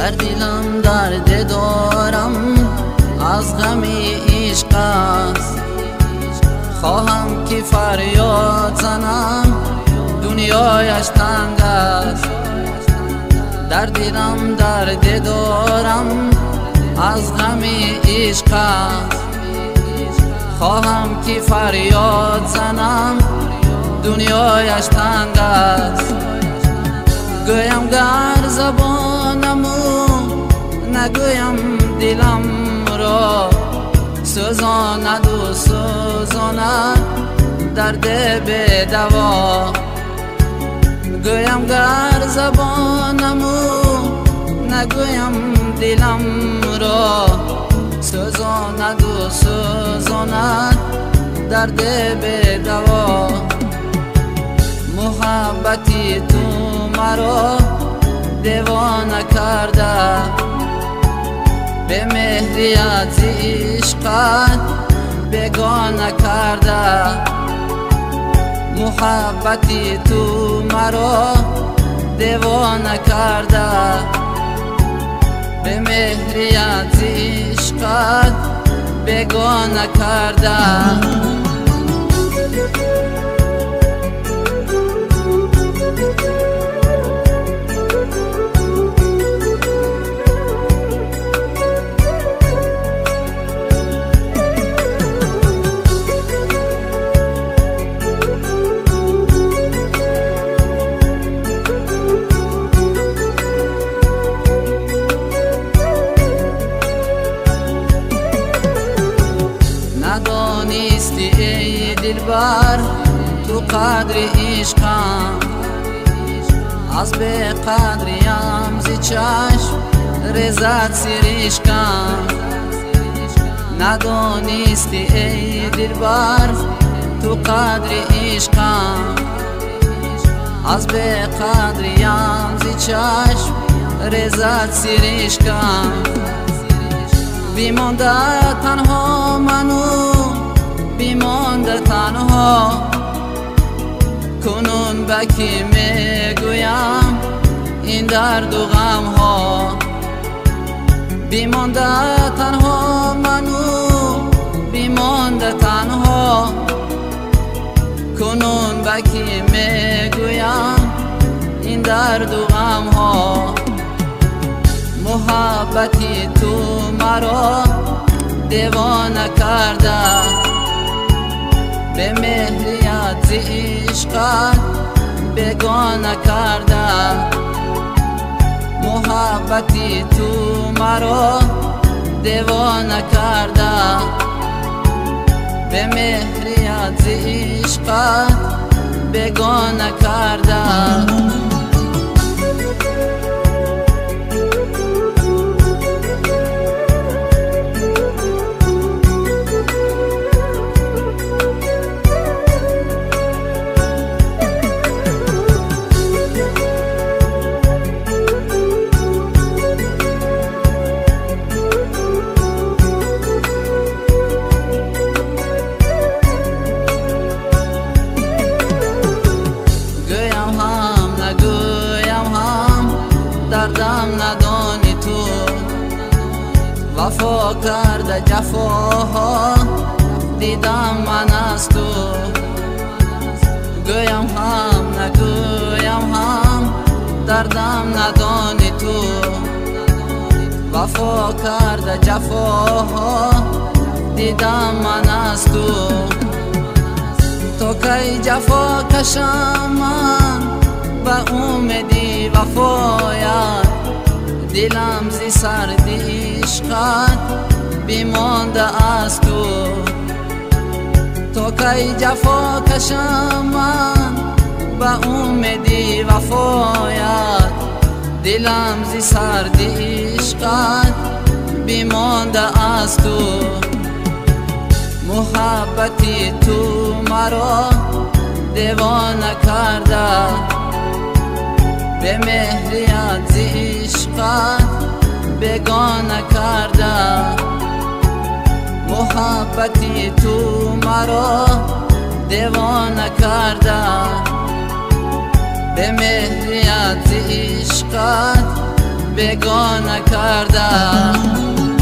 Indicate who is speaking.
Speaker 1: در دلم درد دارم از غم عشق است، خواهم که فریاد زنم دنیایش تنگ است. در دلم درد دارم از غم عشق است، خواهم که فریاد زنم دنیایش تنگ است. گویم گر زبانمو نگویم دلم را، سوزاند و سوزاند درد بی دوا. گویم گر زبانمو نگویم دلم را، سوزاند و سوزاند درد بی دوا. محبتی تو مرا دیوانه کرده، به مهری از عشقت بیگانه کرده. محبتی تو مرا دیوانه کرده، به مهری از عشقت بیگانه کرده. ندانستی ای دلبر تو قدر عشقم، از به قدریم ز چشم ریزد سرشکم. ندانستی ای دلبر تو قدر عشقم، از به قدریم ز چشم ریزد سرشکم. بیمانده تنها منو، بیمانده تنها، کنون به کی میگویم این درد و غم ها. بیمانده تنها منو، بیمانده تنها، کنون به کی میگویم این درد و غم ها. محبتی تو مرا دیوانه کرده، به مهری از عشقت بیگانه کرده. محبتی تو مرا دیوانه کرده، به مهری از عشقت بیگانه کرده. دردم ندانی تو، وفا کرده جفاها دیدم من از تو. گویم هم نگویم هم دردم ندانی تو، وفا کرده جفاها دیدم من از تو. تو کی جفا کشم من به امیدی وفایت، دلم زی سردی عشقت بیمانده از تو. تو کی جفا کشم من به امیدی وفایت، دلم زی سردی عشقت بیمانده از تو. محبتی تو مرا دیوانه کرده، به مهری از عشقت بیگانه کرده. محبتی تو مرا دیوانه کرده، به مهری از عشقت بگانه کردم.